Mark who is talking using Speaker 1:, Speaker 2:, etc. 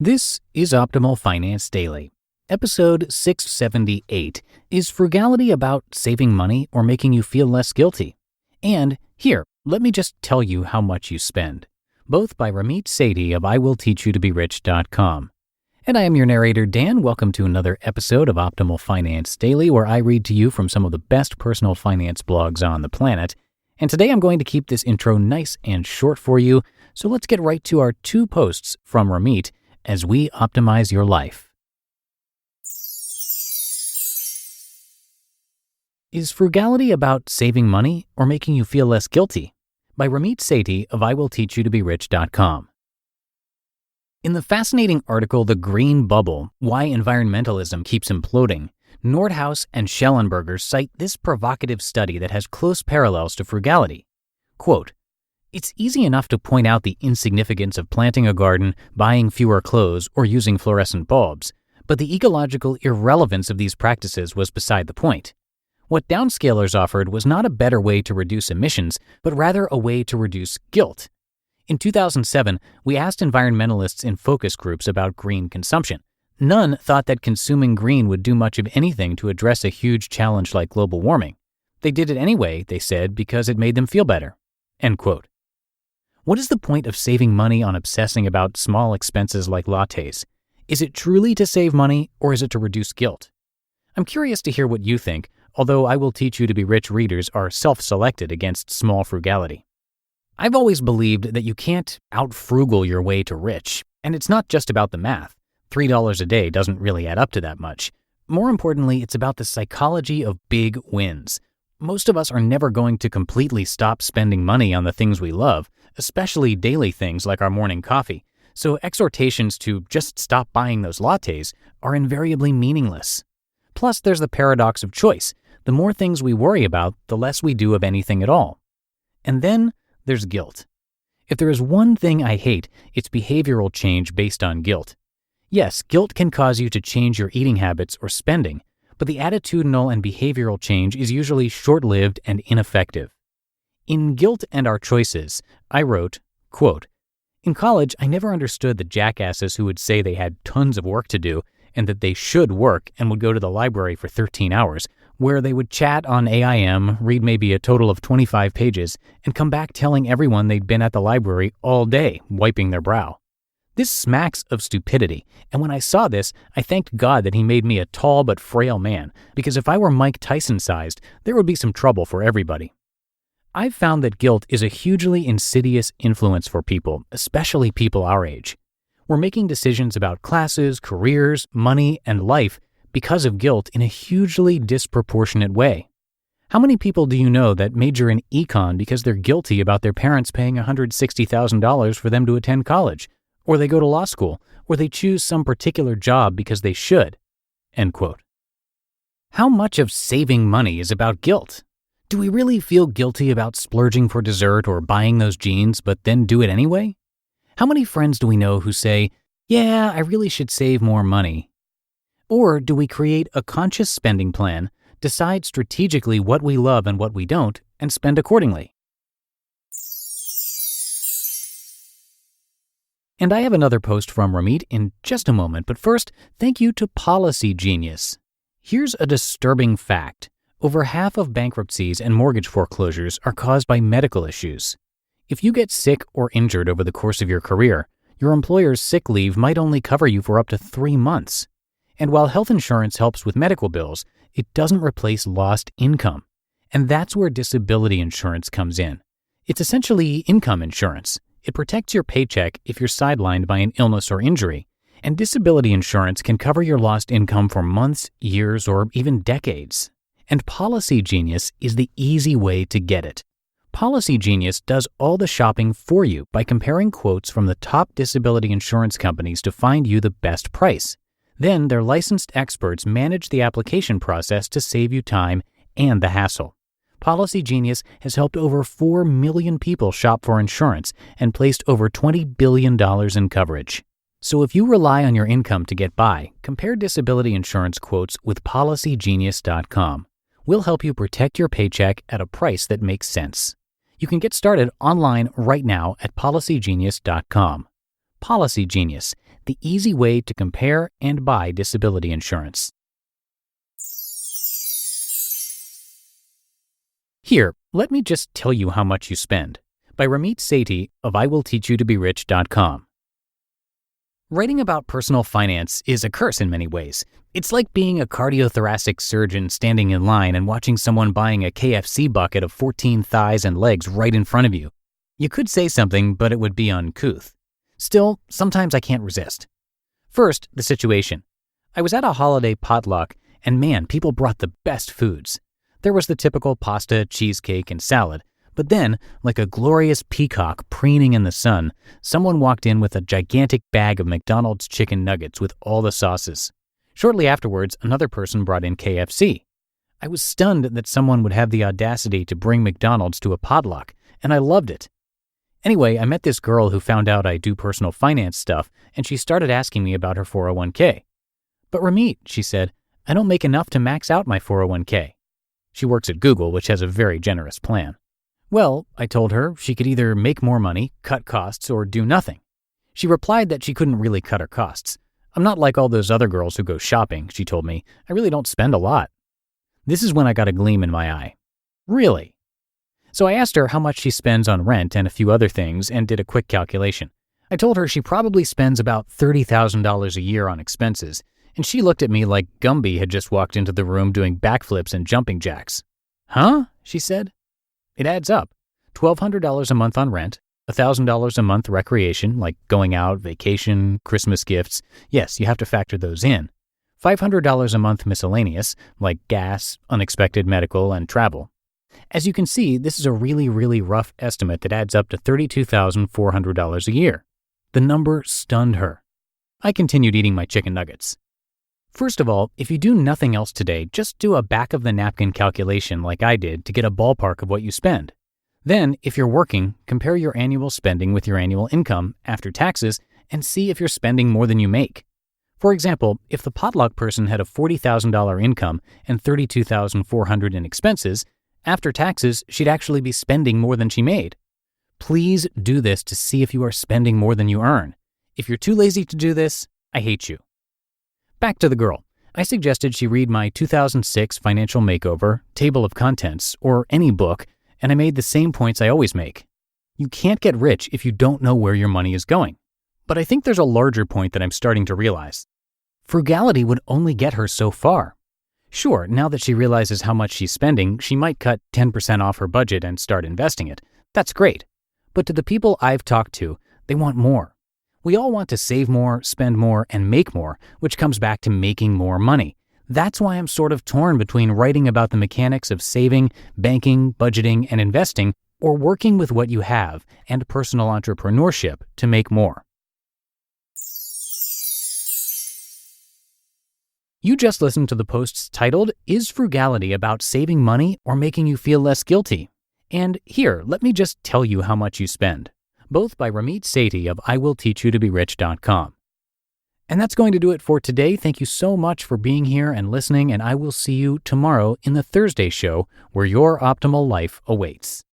Speaker 1: This is Optimal Finance Daily. Episode 678. Is frugality about saving money or making you feel less guilty? And here, let me just tell you how much you spend. Both by Ramit Sethi of IWillTeachYouToBeRich.com. And I am your narrator, Dan. Welcome to another episode of Optimal Finance Daily, where I read to you from some of the best personal finance blogs on the planet. And today I'm going to keep this intro nice and short for you, so let's get right to our two posts from Ramit as we optimize your life. Is frugality about saving money or making you feel less guilty? By Ramit Sethi of IWillTeachYouToBeRich.com. In the fascinating article, The Green Bubble, Why Environmentalism Keeps Imploding, Nordhaus and Schellenberger cite this provocative study that has close parallels to frugality. Quote, "It's easy enough to point out the insignificance of planting a garden, buying fewer clothes, or using fluorescent bulbs, but the ecological irrelevance of these practices was beside the point. What downscalers offered was not a better way to reduce emissions, but rather a way to reduce guilt. In 2007, we asked environmentalists in focus groups about green consumption. None thought that consuming green would do much of anything to address a huge challenge like global warming. They did it anyway, they said, because it made them feel better." End quote. What is the point of saving money on obsessing about small expenses like lattes? Is it truly to save money, or is it to reduce guilt? I'm curious to hear what you think, although I Will Teach You to Be Rich readers are self-selected against small frugality. I've always believed that you can't out-frugal your way to rich, and it's not just about the math. $3 a day doesn't really add up to that much. More importantly, it's about the psychology of big wins. Most of us are never going to completely stop spending money on the things we love, especially daily things like our morning coffee, so exhortations to just stop buying those lattes are invariably meaningless. Plus, there's the paradox of choice. The more things we worry about, the less we do of anything at all. And then there's guilt. If there is one thing I hate, it's behavioral change based on guilt. Yes, guilt can cause you to change your eating habits or spending, but the attitudinal and behavioral change is usually short-lived and ineffective. In Guilt and Our Choices, I wrote, quote, "In college, I never understood the jackasses who would say they had tons of work to do and that they should work and would go to the library for 13 hours, where they would chat on AIM, read maybe a total of 25 pages, and come back telling everyone they'd been at the library all day, wiping their brow. This smacks of stupidity, and when I saw this, I thanked God that he made me a tall but frail man, because if I were Mike Tyson-sized, there would be some trouble for everybody." I've found that guilt is a hugely insidious influence for people, especially people our age. We're making decisions about classes, careers, money, and life because of guilt in a hugely disproportionate way. How many people do you know that major in econ because they're guilty about their parents paying $160,000 for them to attend college, or they go to law school, or they choose some particular job because they should? End quote. How much of saving money is about guilt? Do we really feel guilty about splurging for dessert or buying those jeans, but then do it anyway? How many friends do we know who say, "Yeah, I really should save more money"? Or do we create a conscious spending plan, decide strategically what we love and what we don't, and spend accordingly? And I have another post from Ramit in just a moment, but first, thank you to Policy Genius. Here's a disturbing fact. Over half of bankruptcies and mortgage foreclosures are caused by medical issues. If you get sick or injured over the course of your career, your employer's sick leave might only cover you for up to 3 months. And while health insurance helps with medical bills, it doesn't replace lost income. And that's where disability insurance comes in. It's essentially income insurance. It protects your paycheck if you're sidelined by an illness or injury. And disability insurance can cover your lost income for months, years, or even decades. And Policy Genius is the easy way to get it. Policy Genius does all the shopping for you by comparing quotes from the top disability insurance companies to find you the best price. Then their licensed experts manage the application process to save you time and the hassle. Policy Genius has helped over 4 million people shop for insurance and placed over $20 billion in coverage. So if you rely on your income to get by, compare disability insurance quotes with PolicyGenius.com. We'll help you protect your paycheck at a price that makes sense. You can get started online right now at PolicyGenius.com. Policy Genius, the easy way to compare and buy disability insurance. Here, let me just tell you how much you spend, by Ramit Sethi of IWillTeachYouToBeRich.com. Writing about personal finance is a curse in many ways. It's like being a cardiothoracic surgeon standing in line and watching someone buying a KFC bucket of 14 thighs and legs right in front of you. You could say something, but it would be uncouth. Still, sometimes I can't resist. First, the situation. I was at a holiday potluck, and man, people brought the best foods. There was the typical pasta, cheesecake, and salad, but then, like a glorious peacock preening in the sun, someone walked in with a gigantic bag of McDonald's chicken nuggets with all the sauces. Shortly afterwards, another person brought in KFC. I was stunned that someone would have the audacity to bring McDonald's to a potluck, and I loved it. Anyway, I met this girl who found out I do personal finance stuff, and she started asking me about her 401k. "But Ramit," she said, "I don't make enough to max out my 401k. She works at Google, which has a very generous plan. Well, I told her she could either make more money, cut costs, or do nothing. She replied that she couldn't really cut her costs. "I'm not like all those other girls who go shopping," she told me. "I really don't spend a lot." This is when I got a gleam in my eye. Really? So I asked her how much she spends on rent and a few other things and did a quick calculation. I told her she probably spends about $30,000 a year on expenses, and she looked at me like Gumby had just walked into the room doing backflips and jumping jacks. "Huh?" she said. It adds up. $1,200 a month on rent, $1,000 a month recreation, like going out, vacation, Christmas gifts. Yes, you have to factor those in. $500 a month miscellaneous, like gas, unexpected medical, and travel. As you can see, this is a really, really rough estimate that adds up to $32,400 a year. The number stunned her. I continued eating my chicken nuggets. First of all, if you do nothing else today, just do a back-of-the-napkin calculation like I did to get a ballpark of what you spend. Then, if you're working, compare your annual spending with your annual income after taxes and see if you're spending more than you make. For example, if the potluck person had a $40,000 income and $32,400 in expenses, after taxes, she'd actually be spending more than she made. Please do this to see if you are spending more than you earn. If you're too lazy to do this, I hate you. Back to the girl. I suggested she read my 2006 Financial Makeover, Table of Contents, or any book, and I made the same points I always make. You can't get rich if you don't know where your money is going. But I think there's a larger point that I'm starting to realize. Frugality would only get her so far. Sure, now that she realizes how much she's spending, she might cut 10% off her budget and start investing it. That's great. But to the people I've talked to, they want more. We all want to save more, spend more, and make more, which comes back to making more money. That's why I'm sort of torn between writing about the mechanics of saving, banking, budgeting, and investing, or working with what you have and personal entrepreneurship to make more. You just listened to the posts titled, "Is Frugality About Saving Money or Making You Feel Less Guilty?" And here, let me just tell you how much you spend. Both by Ramit Sethi of IWillTeachYouToBeRich.com. And that's going to do it for today. Thank you so much for being here and listening, and I will see you tomorrow in the Thursday show where your optimal life awaits.